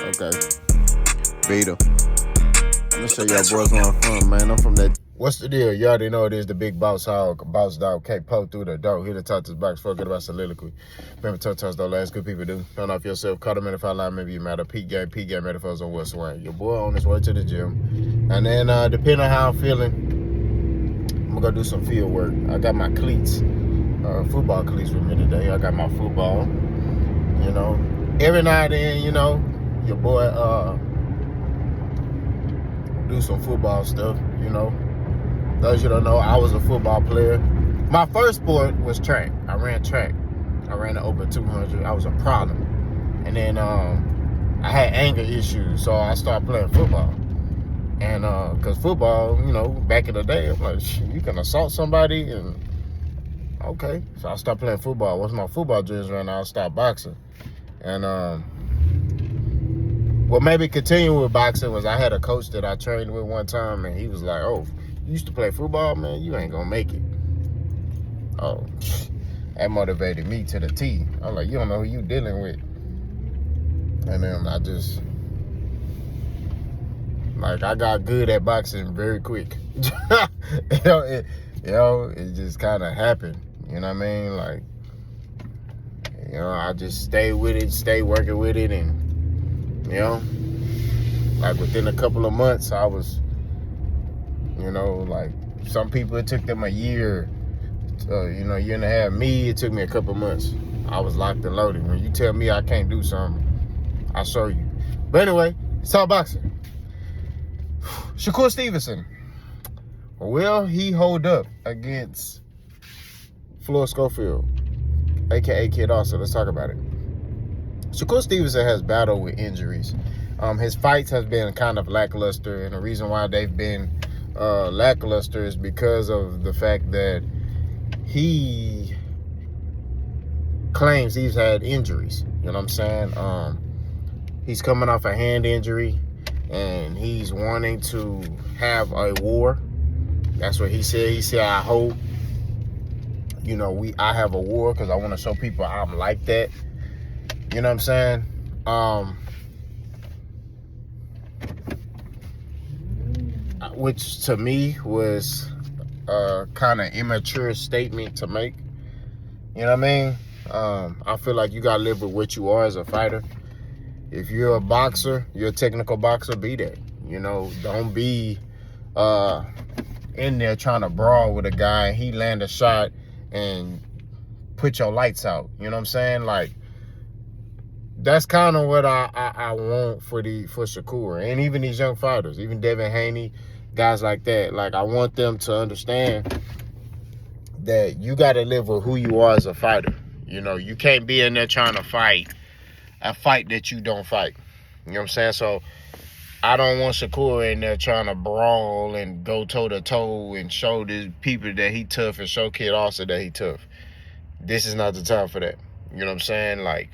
Okay. Beta. I'm gonna show y'all boys where I'm from, man. I'm from that. What's the deal? You already know it is the big boss hog, boss dog, can't poke through the door. Here to talk to this box, forget about soliloquy. Remember, touch don't last, good people do. Turn off yourself, cut them in if I lie, maybe you matter. Peak game metaphors on what's swing. Your boy on his way to the gym. And then, depending on how I'm feeling, I'm gonna go do some field work. I got my cleats, football cleats with me today. I got my football, you know. Every now and then, you know, your boy, do some football stuff, you know. Those you don't know, I was a football player. My first sport was track. I ran track. I ran the over 200. I was a problem. And then I had anger issues, so I started playing football. And because football, you know, back in the day, I'm like, you can assault somebody, and okay. So I started playing football. Once my football dreams ran out, I stopped boxing. And what made me continue with boxing was I had a coach that I trained with one time, and he was like, oh, you used to play football, man, you ain't gonna make it. Oh, that motivated me to the T. I'm like, you don't know who you dealing with. And then I just, like, I got good at boxing very quick. It just kind of happened. You know what I mean? Like, you know, I just stay with it, stay working with it, and, you know, like within a couple of months, I was, you know, like some people, it took them a year, you know, year and a half. Me, it took me a couple of months. I was locked and loaded. When you tell me I can't do something, I'll show you. But anyway, it's all boxing. Shakur Stevenson. Will he hold up against Floyd Schofield, a.k.a. Kid Austin? Let's talk about it. Shakur Stevenson has battled with injuries. His fights have been kind of lackluster, and the reason why they've been lackluster is because of the fact that he claims he's had injuries. You know what I'm saying? He's coming off a hand injury, and he's wanting to have a war. That's what he said. He said, I hope, you know, I have a war because I want to show people I'm like that. You know what I'm saying? Which to me was a kind of immature statement to make. You know what I mean? I feel like you gotta live with what you are as a fighter. If you're a boxer, you're a technical boxer, be that. You know, don't be in there trying to brawl with a guy, he land a shot and put your lights out. You know what I'm saying? Like, that's kind of what I want for Shakur, and even these young fighters, even Devin Haney, guys like that. Like, I want them to understand that you got to live with who you are as a fighter. You know, you can't be in there trying to fight a fight that you don't fight. You know what I'm saying? So I don't want Shakur in there trying to brawl and go toe-to-toe and show these people that he tough and show Kid Austin that he tough. This is not the time for that. You know what I'm saying? Like,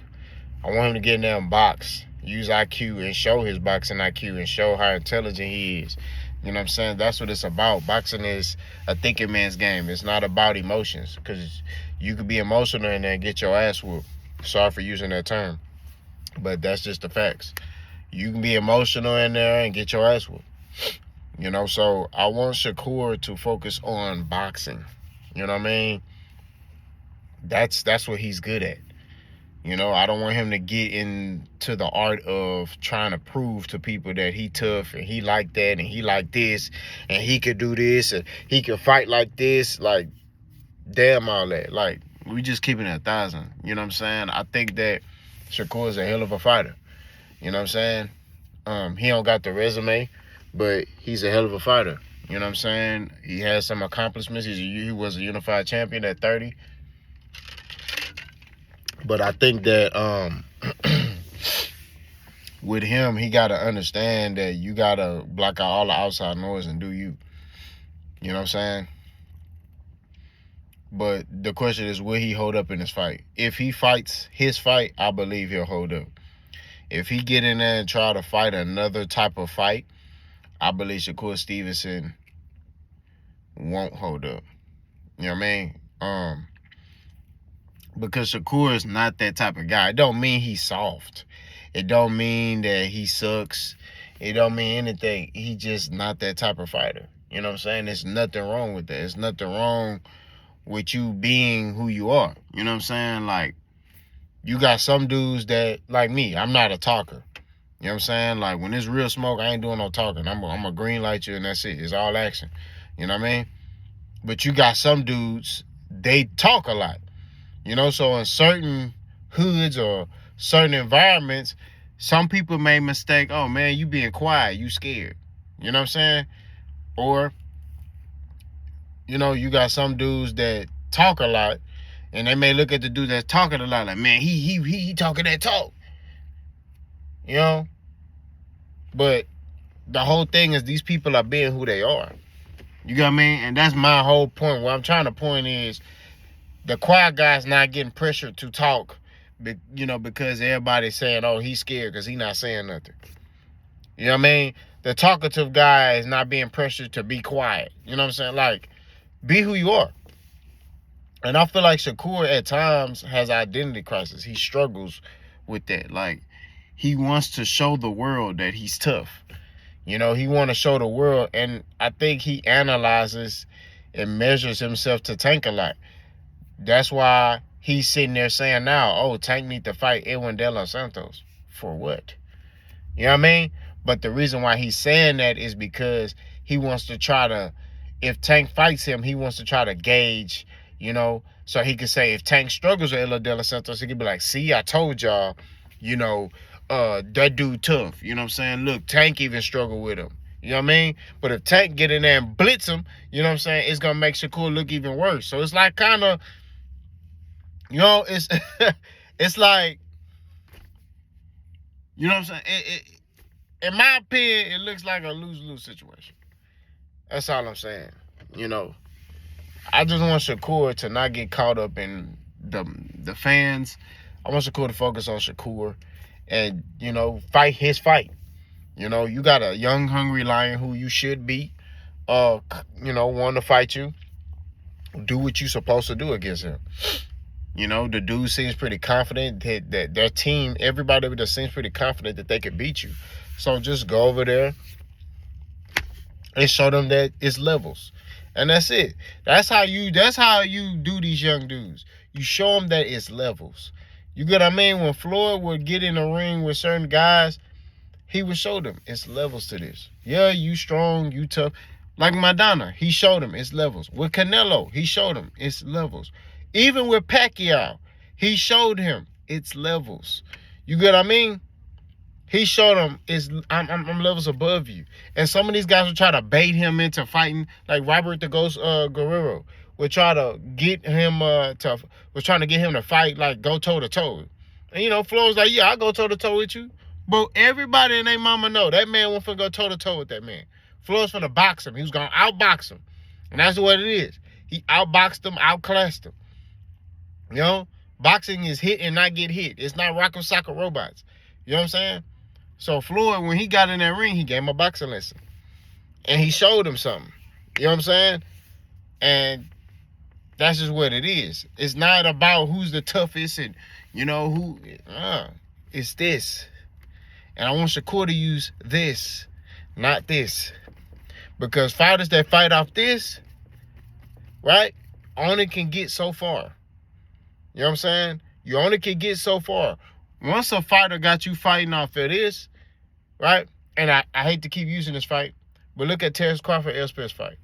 I want him to get in there and box, use IQ and show his boxing IQ and show how intelligent he is. You know what I'm saying? That's what it's about. Boxing is a thinking man's game. It's not about emotions, because you could be emotional in there and get your ass whooped. Sorry for using that term, but that's just the facts. You can be emotional in there and get your ass whooped. You know, so I want Shakur to focus on boxing. You know what I mean? That's what he's good at. You know, I don't want him to get into the art of trying to prove to people that he tough and he like that and he like this and he could do this and he could fight like this. Like, damn all that. Like, we just keeping it 1,000. You know what I'm saying? I think that Shakur is a hell of a fighter. You know what I'm saying? He don't got the resume, but he's a hell of a fighter. You know what I'm saying? He has some accomplishments. He was a unified champion at 30. But I think that with him, he got to understand that you got to block out all the outside noise and do you. You know what I'm saying? But the question is, will he hold up in his fight? If he fights his fight, I believe he'll hold up. If he get in there and try to fight another type of fight, I believe Shakur Stevenson won't hold up. You know what I mean? Because Shakur is not that type of guy. It don't mean he's soft. It don't mean that he sucks. It don't mean anything. He just not that type of fighter. You know what I'm saying? There's nothing wrong with that. There's nothing wrong with you being who you are. You know what I'm saying? Like, you got some dudes that, like me, I'm not a talker. You know what I'm saying? Like, when it's real smoke, I ain't doing no talking. I'm a green light you and that's it. It's all action. You know what I mean? But you got some dudes, they talk a lot. You know, so in certain hoods or certain environments, some people may mistake, oh man, you being quiet, you scared. You know what I'm saying? Or, you know, you got some dudes that talk a lot, and they may look at the dude that's talking a lot like, man, he talking that talk. You know? But the whole thing is these people are being who they are. You got what I mean? And that's my whole point. What I'm trying to point is the quiet guy's not getting pressured to talk, you know, because everybody's saying, oh, he's scared because he's not saying nothing. You know what I mean? The talkative guy is not being pressured to be quiet. You know what I'm saying? Like, be who you are. And I feel like Shakur at times has identity crisis. He struggles with that. Like, he wants to show the world that he's tough. You know, he want to show the world. And I think he analyzes and measures himself to Tank a lot. That's why he's sitting there saying now, oh, Tank need to fight Edwin De Los Santos. For what? You know what I mean? But the reason why he's saying that is because he wants to try to, if Tank fights him, he wants to try to gauge, you know, so he can say if Tank struggles with Edwin De Los Santos, he can be like, see, I told y'all, you know, that dude tough. You know what I'm saying? Look, Tank even struggled with him. You know what I mean? But if Tank get in there and blitz him, you know what I'm saying, it's going to make Shakur look even worse. So it's like kind of, you know, it's it's like, you know what I'm saying? In my opinion, it looks like a lose-lose situation. That's all I'm saying. You know, I just want Shakur to not get caught up in the fans. I want Shakur to focus on Shakur and, you know, fight his fight. You know, you got a young, hungry lion who you should beat, you know, want to fight you. Do what you're supposed to do against him. You know, the dude seems pretty confident that their team, everybody there seems pretty confident that they could beat you. So just go over there and show them that it's levels. And that's it. That's how you do these young dudes. You show them that it's levels. You get what I mean? When Floyd would get in the ring with certain guys, he would show them it's levels to this. Yeah, you strong, you tough. Like Madonna, he showed him it's levels. With Canelo, he showed him it's levels. Even with Pacquiao, he showed him it's levels. You get what I mean? He showed him I'm levels above you. And some of these guys would try to bait him into fighting, like Robert the Ghost Guerrero would try to get him trying to get him to fight, like go toe to toe. And you know, Flo was like, yeah, I'll go toe to toe with you. But everybody and their mama know that man wasn't finna go toe to toe with that man. Flo's finna box him. He was gonna outbox him. And that's what it is. He outboxed him, outclassed him. You know, boxing is hit and not get hit. It's not rock and soccer robots. You know what I'm saying? So Floyd, when he got in that ring, he gave him a boxing lesson. And he showed him something. You know what I'm saying? And that's just what it is. It's not about who's the toughest and, you know, who. It's this. And I want Shakur to use this, not this. Because fighters that fight off this, right, only can get so far. You know what I'm saying? You only can get so far. Once a fighter got you fighting off of this, right? And I hate to keep using this fight, but look at Terrence Crawford, Errol Spence fight.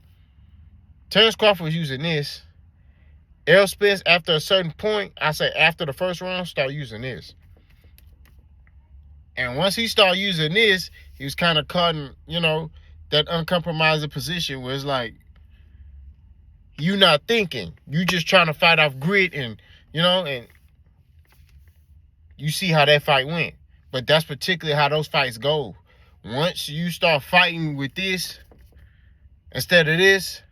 Terrence Crawford was using this. Errol Spence, after a certain point, I say after the first round, start using this. And once he started using this, he was kind of caught in, you know, that uncompromising position where it's like, you not thinking. You just trying to fight off grit and, you know, and you see how that fight went. But that's particularly how those fights go. Once you start fighting with this instead of this,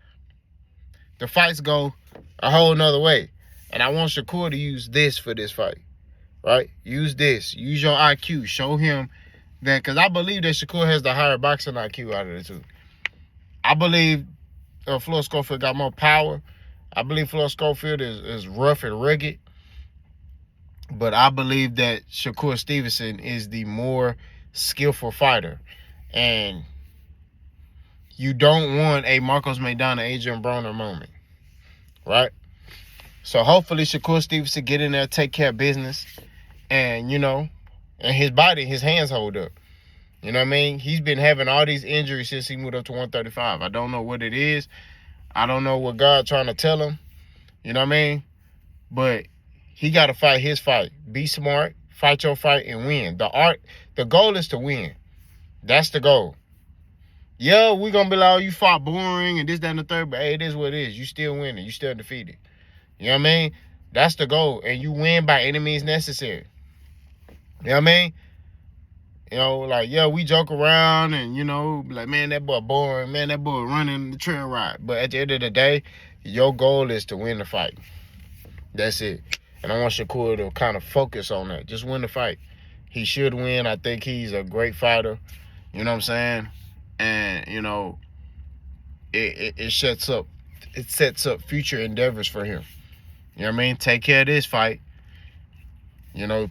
the fights go a whole nother way. And I want Shakur to use this for this fight. Right? Use this. Use your IQ. Show him that, because I believe that Shakur has the higher boxing IQ out of the two. I believe Floyd Schofield got more power. I believe Floyd Schofield is rough and rugged. But I believe that Shakur Stevenson is the more skillful fighter. And you don't want a Marcos Maidana, Adrian Broner moment, right? So hopefully Shakur Stevenson get in there, take care of business, and, and his body, his hands hold up. You know what I mean? He's been having all these injuries since he moved up to 135. I don't know what it is. I don't know what God trying to tell him. You know what I mean? But he got to fight his fight. Be smart, fight your fight, and win. The goal is to win. That's the goal. Yeah, we're going to be like, oh, you fought boring and this, that, and the third, but hey, it is what it is. You still winning. You still defeated. You know what I mean? That's the goal. And you win by any means necessary. You know what I mean? Like, yeah, we joke around and, like, man, that boy boring. Man, that boy running the trail ride. But at the end of the day, your goal is to win the fight. That's it. And I want Shakur to kind of focus on that. Just win the fight. He should win. I think he's a great fighter. You know what I'm saying? And, it sets up future endeavors for him. You know what I mean? Take care of this fight.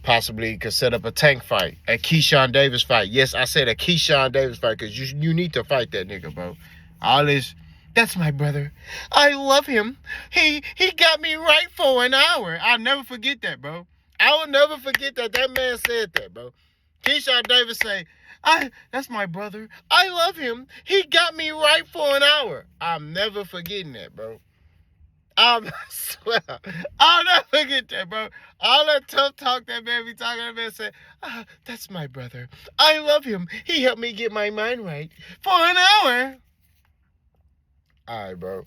Possibly could set up a Tank fight, a Keyshawn Davis fight. Yes, I said a Keyshawn Davis fight because you need to fight that nigga, bro. All this, that's my brother. I love him. He got me right for an hour. I'll never forget that, bro. I will never forget that man said that, bro. Keyshawn Davis say, that's my brother. I love him. He got me right for an hour. I'm never forgetting that, bro. I swear, I'll never forget that, bro. All that tough talk that man be talking, that man said, that's my brother. I love him. He helped me get my mind right for an hour. All right, bro.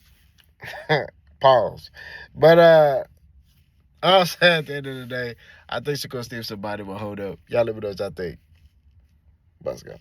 Pause. But I'll say at the end of the day, I think Shakur Stevenson's body will hold up. Y'all let me know what y'all think. Let's go.